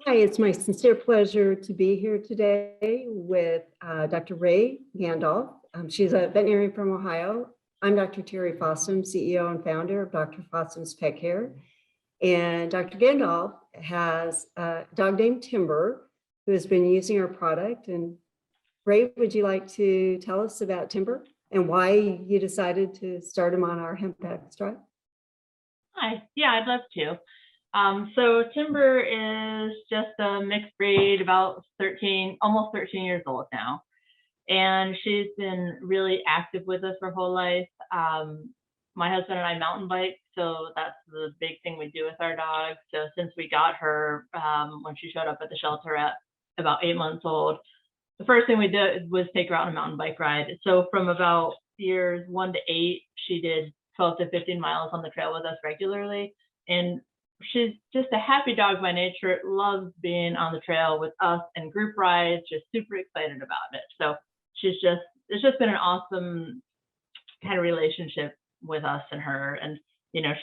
Hi, it's my sincere pleasure to be here today with Dr. Rae Gandolf. She's a veterinarian from Ohio. I'm Dr. Terry Fossum, CEO and founder of Dr. Fossum's Pet Care. And Dr. Gandolf has a dog named Timber who has been using our product. And Rae, would you like to tell us about Timber and why you decided to start him on our hemp extract? Hi, yeah, I'd love to. So Timber is just a mixed breed, about 13, almost 13 years old now. And she's been really active with us her whole life. My husband and I mountain bike, so that's the big thing we do with our dog. So since we got her, when she showed up at the shelter at about 8 months old, the first thing we did was take her out on a mountain bike ride. So from about years 1 to 8, she did 12 to 15 miles on the trail with us regularly. And she's just a happy dog by nature, loves being on the trail with us and group rides, just super excited about it. So it's just been an awesome kind of relationship with us and her. And, you know,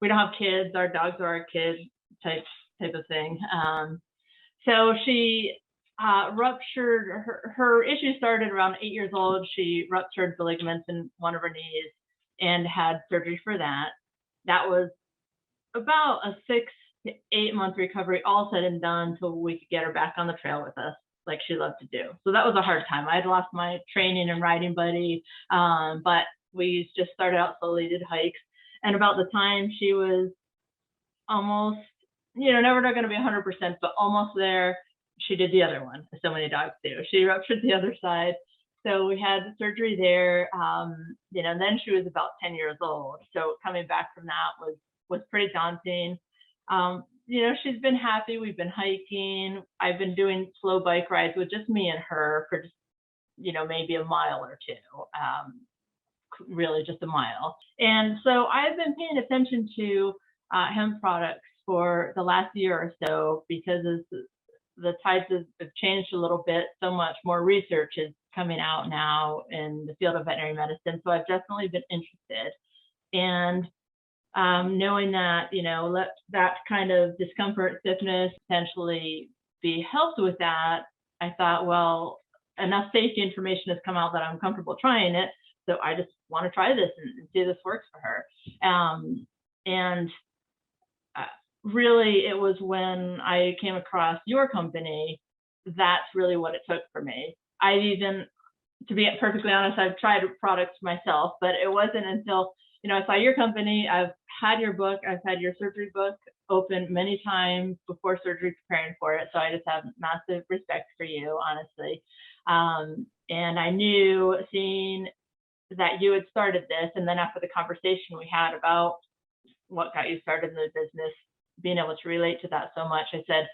we don't have kids, our dogs are our kids type of thing. So she ruptured, her issue started around 8 years old. She ruptured the ligaments in one of her knees and had surgery for that. That was about a 6 to 8 month recovery, all said and done, till we could get her back on the trail with us like she loved to do. So that was a hard time. I had lost my training and riding buddy, but we just started out slowly, did hikes. And about the time she was almost, never not going to be 100%, but almost there, she did the other one, as so many dogs do. She ruptured the other side. So we had surgery there, and then she was about 10 years old. So coming back from that was pretty daunting. She's been happy. We've been hiking. I've been doing slow bike rides with just me and her for just, maybe a mile or two, really just a mile. And so I've been paying attention to hemp products for the last year or so, because the tides have changed a little bit. So much more research is coming out now in the field of veterinary medicine. So I've definitely been interested. And knowing that, let that kind of discomfort, stiffness potentially be helped with that, I thought, well, enough safety information has come out that I'm comfortable trying it. So I just want to try this and see if this works for her. Really, it was when I came across your company, that's really what it took for me. To be perfectly honest, I've tried products myself, but it wasn't until, I saw your company. I've had your book. I've had your surgery book open many times before surgery, preparing for it. So I just have massive respect for you, honestly. And I knew, seeing that you had started this, and then after the conversation we had about what got you started in the business, being able to relate to that so much, I said,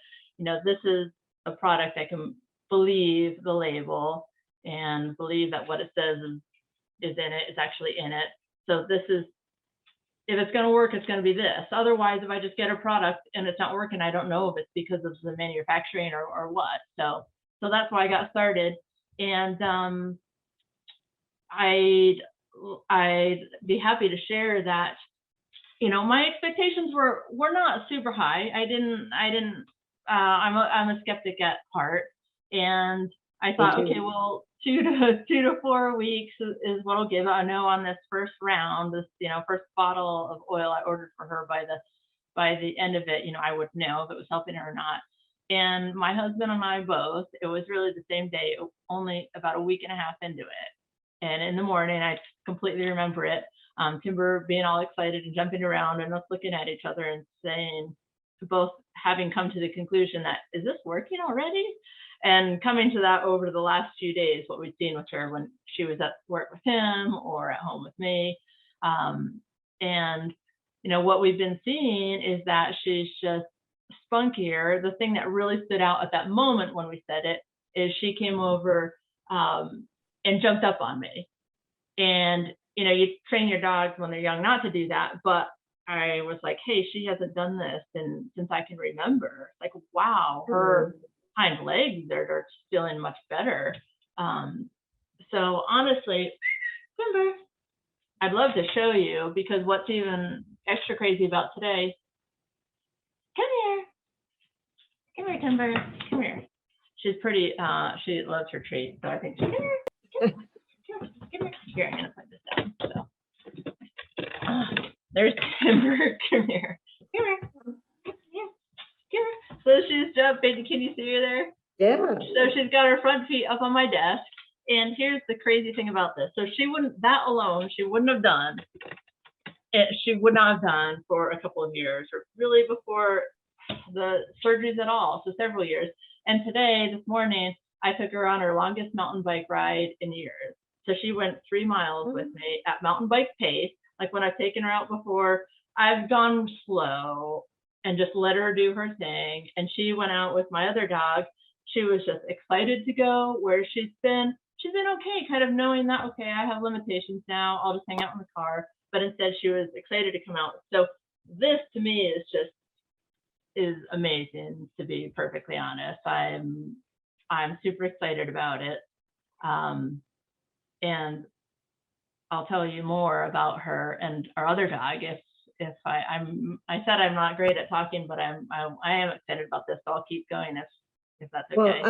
this is a product I can believe the label and believe that what it says is in it, is actually in it. So this is, if it's going to work, it's going to be this. Otherwise, if I just get a product and it's not working, I don't know if it's because of the manufacturing or what. So that's why I got started. And I'd be happy to share that, my expectations were not super high. I'm a skeptic at heart. And I thought, okay, well, 2 to 4 weeks is what I'll give. I know on this first round, this, first bottle of oil I ordered for her, by the end of it, I would know if it was helping her or not. And my husband and I both, it was really the same day, only about a week and a half into it. And in the morning, I completely remember it. Timber being all excited and jumping around, and us looking at each other and saying, both having come to the conclusion that, is this working already? And coming to that over the last few days, what we've seen with her when she was at work with him or at home with me. And, what we've been seeing is that she's just spunkier. The thing that really stood out at that moment when we said it is she came over and jumped up on me. And, you train your dogs when they're young not to do that. But I was like, hey, she hasn't done this since I can remember. Like, wow, her hind legs are feeling much better. So honestly, Timber, I'd love to show you, because what's even extra crazy about today, come Come here, Timber. Come here. She's pretty, she loves her treats, so I think she's, come here. Here, I'm gonna put this down, so. There's Timber, come here. Come here. Come here. So she's jumping, can you see her there? Yeah. So she's got her front feet up on my desk. And here's the crazy thing about this. So she wouldn't, that alone, she wouldn't have done. She would not have done for a couple of years, or really before the surgeries at all, so several years. And today, this morning, I took her on her longest mountain bike ride in years. So she went 3 miles with me at mountain bike pace. Like when I've taken her out before, I've gone slow and just let her do her thing. And she went out with my other dog. She was just excited to go, where she's been okay, kind of knowing that, okay, I have limitations now, I'll just hang out in the car. But instead she was excited to come out. So this to me is amazing, to be perfectly honest. I'm super excited about it. And I'll tell you more about her and our other dog if I said I'm not great at talking, but I am excited about this, so I'll keep going if that's okay.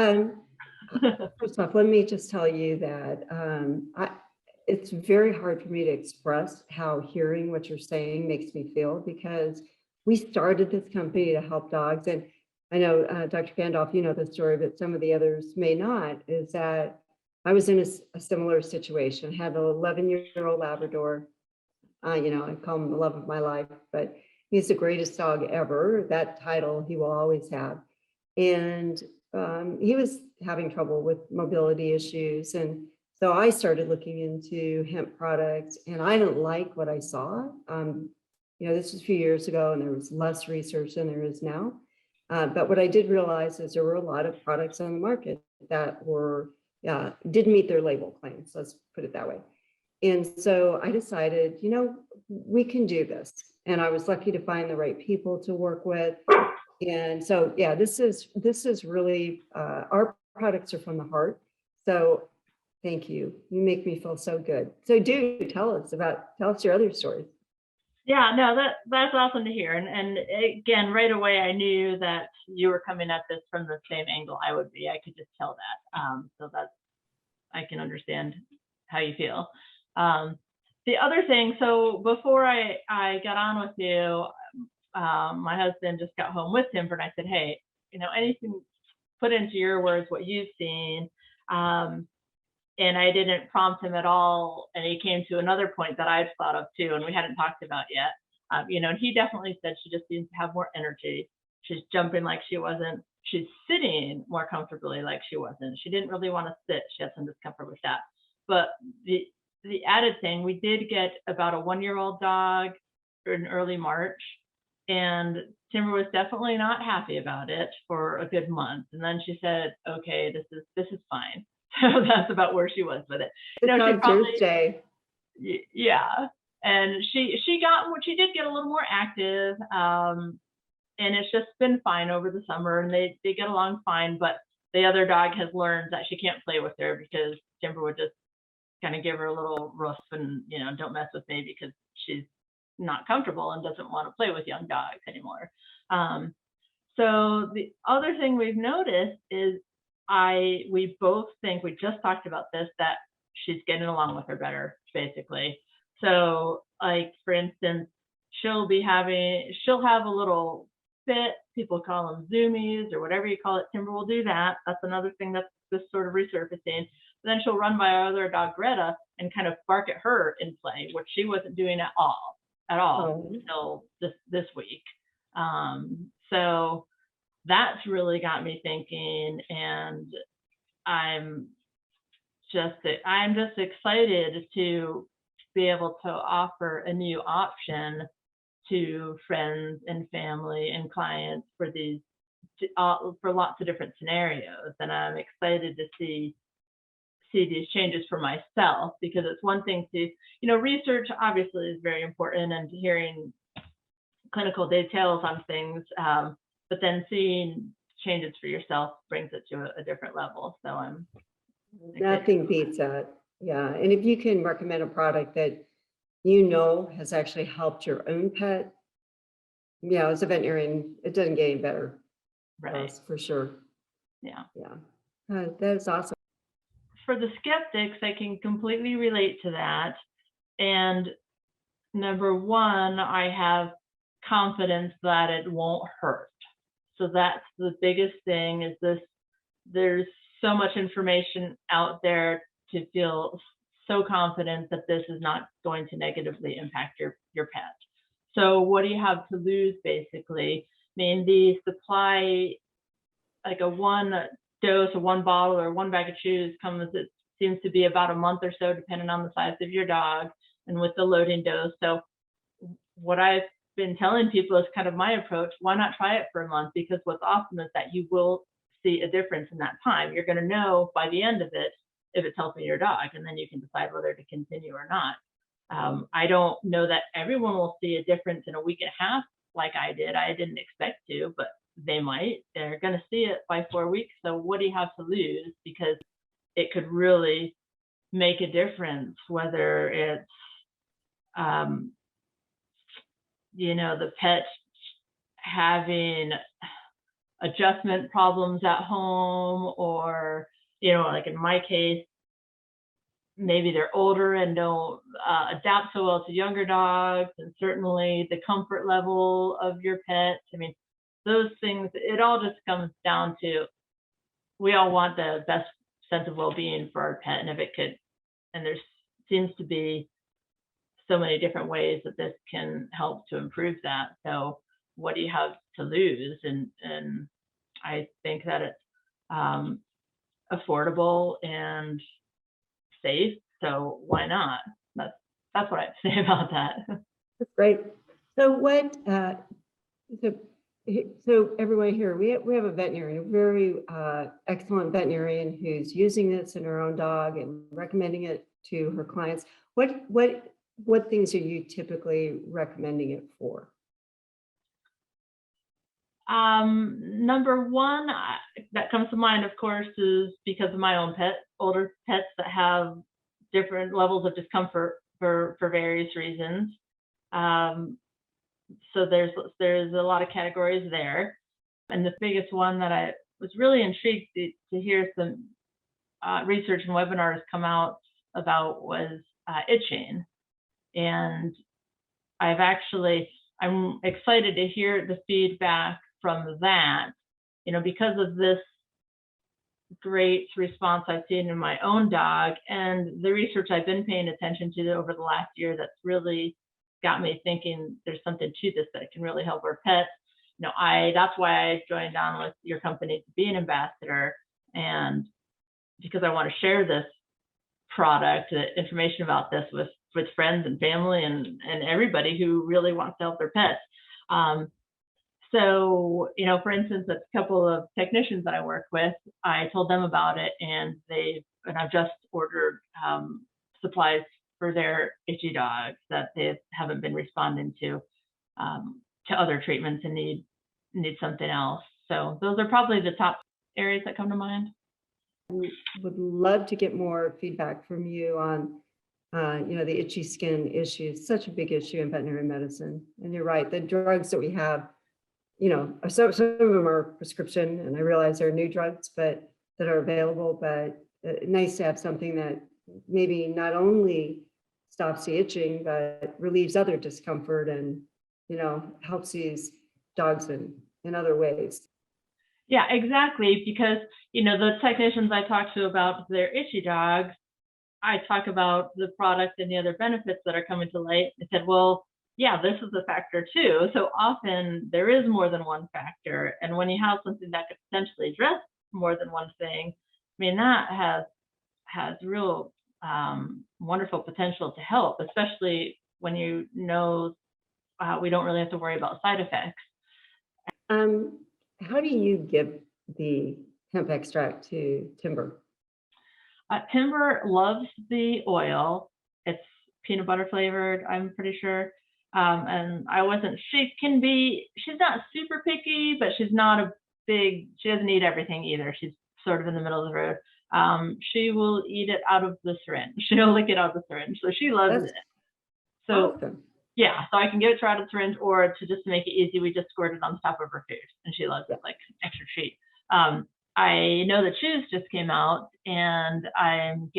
Well, first off, let me just tell you that it's very hard for me to express how hearing what you're saying makes me feel, because we started this company to help dogs. And I know, Dr. Gandolf, you know the story, but some of the others may not, is that I was in a similar situation. I had an 11-year-old Labrador. I call him the love of my life, but he's the greatest dog ever. That title he will always have. And he was having trouble with mobility issues. And so I started looking into hemp products, and I didn't like what I saw. This was a few years ago, and there was less research than there is now. But what I did realize is there were a lot of products on the market that didn't meet their label claims. Let's put it that way. And so I decided, we can do this. And I was lucky to find the right people to work with. And so, yeah, this is really, our products are from the heart. So thank you. You make me feel so good. So do tell us your other stories. Yeah, no, that's awesome to hear. And again, right away, I knew that you were coming at this from the same angle I would be. I could just tell that. So I can understand how you feel. The other thing, so before I got on with you, my husband just got home with Timber, and I said, hey, anything, put into your words what you've seen. And I didn't prompt him at all. And he came to another point that I've thought of too, and we hadn't talked about yet. And he definitely said she just seems to have more energy. She's jumping like she wasn't. She's sitting more comfortably like she wasn't. She didn't really want to sit. She had some discomfort with that. But the added thing, we did get about a 1-year-old dog in early March, and Timber was definitely not happy about it for a good month. And then she said, okay, this is fine. So that's about where she was with it. It's on Tuesday. Yeah. And she did get a little more active. And it's just been fine over the summer, and they get along fine. But the other dog has learned that she can't play with her, because Timber would just kind of give her a little roof and, don't mess with me, because she's not comfortable and doesn't want to play with young dogs anymore. So the other thing we've noticed is we both think, we just talked about this, that she's getting along with her better, basically. So like, for instance, she'll have a little fit. People call them zoomies or whatever you call it. Timber will do that. That's another thing that's just sort of resurfacing. But then she'll run by our other dog, Greta, and kind of bark at her in play, which she wasn't doing at all until this week. So that's really got me thinking, and I'm just excited to be able to offer a new option to friends and family and clients for lots of different scenarios. And I'm excited to see these changes for myself, because it's one thing to, research obviously is very important, and hearing clinical details on things, but then seeing changes for yourself brings it to a different level. So I'm nothing beats that. Yeah. And if you can recommend a product that has actually helped your own pet, as a veterinarian, it doesn't get any better. Right. for sure. Yeah. Yeah, that is awesome. For the skeptics, I can completely relate to that. And number one, I have confidence that it won't hurt. So that's the biggest thing is this, there's so much information out there to feel so confident that this is not going to negatively impact your pet. So what do you have to lose basically? I mean, the supply, like a one dose or one bottle or one bag of chews comes, it seems to be about a month or so, depending on the size of your dog and with the loading dose. So what I've been telling people is kind of my approach. Why not try it for a month? Because what's awesome is that you will see a difference in that time. You're going to know by the end of it if it's helping your dog, and then you can decide whether to continue or not. I don't know that everyone will see a difference in a week and a half like I did. I didn't expect to, but they might. They're going to see it by 4 weeks. So what do you have to lose? Because it could really make a difference, whether it's the pet having adjustment problems at home, or like in my case, maybe they're older and don't adapt so well to younger dogs, and certainly the comfort level of your pet. I mean, those things, it all just comes down to, we all want the best sense of well-being for our pet, and if it could, and there seems to be so many different ways that this can help to improve that. So what do you have to lose? And I think that it's affordable and safe. So why not? That's what I'd say about that. That's great. So what, so everyone here, we have a veterinarian, a very excellent veterinarian who's using this in her own dog and recommending it to her clients. What things are you typically recommending it for? Number one that comes to mind, of course, is because of my own pet, older pets that have different levels of discomfort for various reasons. So there's a lot of categories there. And the biggest one that I was really intrigued to hear some research and webinars come out about was itching. And I'm excited to hear the feedback from that, because of this great response I've seen in my own dog and the research I've been paying attention to over the last year that's really got me thinking there's something to this that can really help our pets. That's why I joined on with your company to be an ambassador, and because I want to share this product, the information about this with friends and family and everybody who really wants to help their pets. So, for instance, a couple of technicians that I work with, I told them about it, and I've just ordered supplies for their itchy dogs that they haven't been responding to other treatments and need something else. So those are probably the top areas that come to mind. Would love to get more feedback from you on, the itchy skin issue. It's such a big issue in veterinary medicine. And you're right, the drugs that we have, some of them are prescription, and I realize there are new drugs that are available, but nice to have something that maybe not only stops the itching, but relieves other discomfort and, helps these dogs in other ways. Yeah, exactly. Because, the technicians I talk to about their itchy dogs, I talk about the product and the other benefits that are coming to light. They said, well, yeah, this is a factor too. So often there is more than one factor. And when you have something that could potentially address more than one thing, I mean, that has real wonderful potential to help, especially when we don't really have to worry about side effects. How do you give the hemp extract to Timber? Timber loves the oil. It's peanut butter flavored, I'm pretty sure. And she's not super picky, but she doesn't eat everything either. She's sort of in the middle of the road. She will eat it out of the syringe. She'll lick it out of the syringe. So she loves it. So awesome. Yeah, so I can give it to her out of the syringe, or to just make it easy, we just squirt it on top of her food, and she loves it like extra treat. I know the chews just came out, and I'm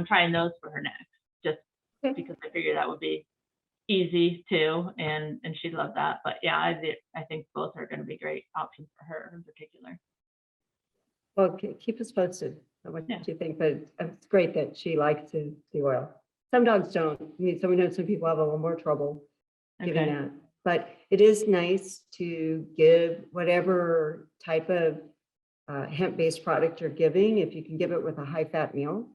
trying those for her next, just because I figured that would be easy too, and she'd love that. But yeah, I think both are going to be great options for her in particular. Well, keep us posted on what you think, but it's great that she likes the oil. Some dogs don't. I mean, we know some people have a little more trouble giving that, but it is nice to give whatever type of hemp-based product you're giving. If you can give it with a high-fat meal,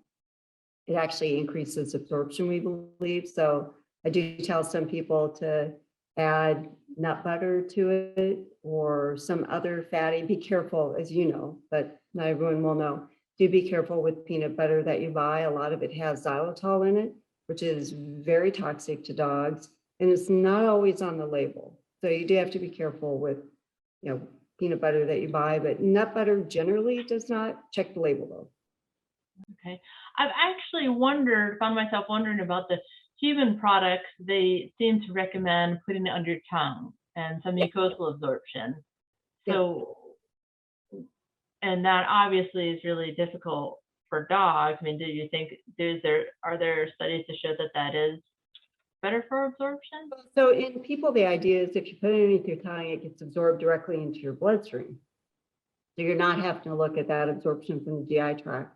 it actually increases absorption, we believe. So I do tell some people to add nut butter to it or some other fatty. Be careful, as you know, but not everyone will know. Do be careful with peanut butter that you buy. A lot of it has xylitol in it, which is very toxic to dogs, and it's not always on the label. So you do have to be careful with, peanut butter that you buy, but nut butter generally does not. Check the label though. Okay. I've actually found myself wondering about the human products. They seem to recommend putting it under your tongue and some mucosal absorption. So, and that obviously is really difficult for dogs. I mean, do you think are there studies to show that is better for absorption? So in people, the idea is if you put it underneath your tongue, it gets absorbed directly into your bloodstream. So you're not having to look at that absorption from the GI tract.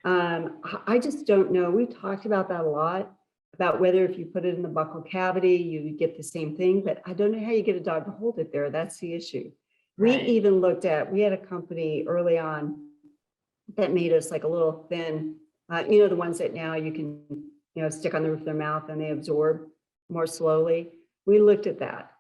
I just don't know. We talked about that a lot, about whether if you put it in the buccal cavity, you get the same thing, but I don't know how you get a dog to hold it there. That's the issue. Right. We even we had a company early on that made us like a little thin, the ones that now you can, stick on the roof of their mouth and they absorb more slowly. We looked at that.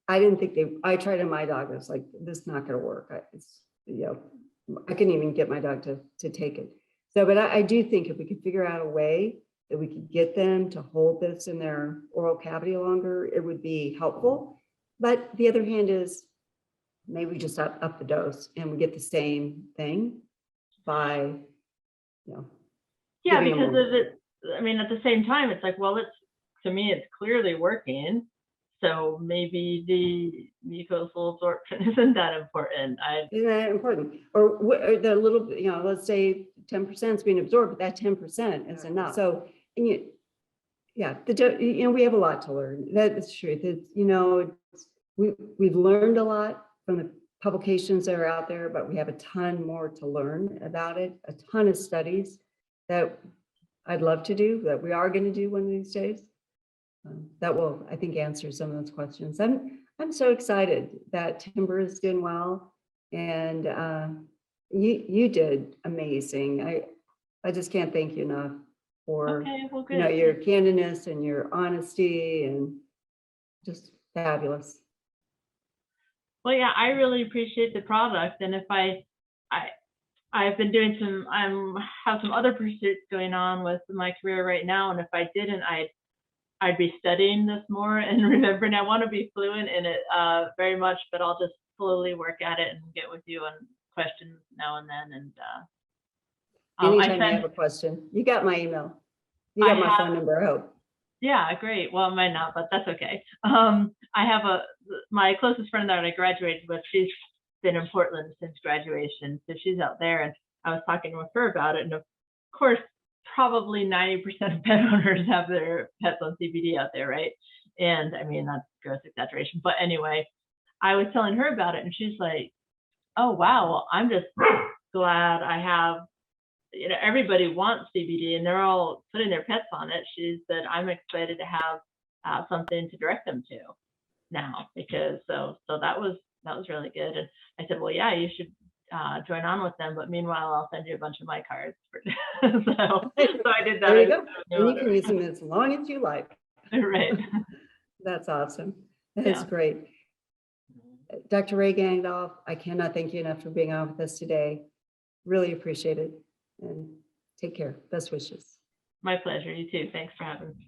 I didn't think I tried on my dog. I was like, this is not going to work. I couldn't even get my dog to take it. So, but I do think if we could figure out a way that we could get them to hold this in their oral cavity longer, it would be helpful. But the other hand is maybe we just up the dose and we get the same thing by, yeah, because of it. I mean, at the same time, it's like, well, to me, it's clearly working. So maybe the mucosal absorption isn't that important. Isn't that important? Or the little, let's say 10% is being absorbed, but that 10% is enough. So, and we have a lot to learn. That is the truth. It's, we've learned a lot from the publications that are out there, but we have a ton more to learn about it. A ton of studies that I'd love to do, that we are going to do one of these days. That will, I think, answer some of those questions. I'm so excited that Timber is doing well, and you did amazing. I just can't thank you enough for your candidness and your honesty, and just fabulous. Well, yeah, I really appreciate the product, and if I've been doing have some other pursuits going on with my career right now, and if I didn't, I'd be studying this more and remembering. I want to be fluent in it very much, but I'll just slowly work at it and get with you on questions now and then. And anytime you have a question, you got my email. You got my phone number, I hope. Yeah, great. Well, I might not, but that's okay. I have my closest friend that I graduated with. She's been in Portland since graduation, so she's out there, and I was talking with her about it. And of course, probably 90% of pet owners have their pets on CBD out there, right? And I mean, that's gross exaggeration, but anyway, I was telling her about it, and she's like, "Oh wow, well, I'm just glad I have." Everybody wants CBD, and they're all putting their pets on it. She said, "I'm excited to have something to direct them to now," because so that was really good. And I said, "Well, yeah, you should join on with them, but meanwhile, I'll send you a bunch of my cards." so I did that. There you go. And you can use them as long as you like. Right. That's awesome. That's great. Dr. Rae Gandolf, I cannot thank you enough for being on with us today. Really appreciate it. And take care. Best wishes. My pleasure. You too. Thanks for having me.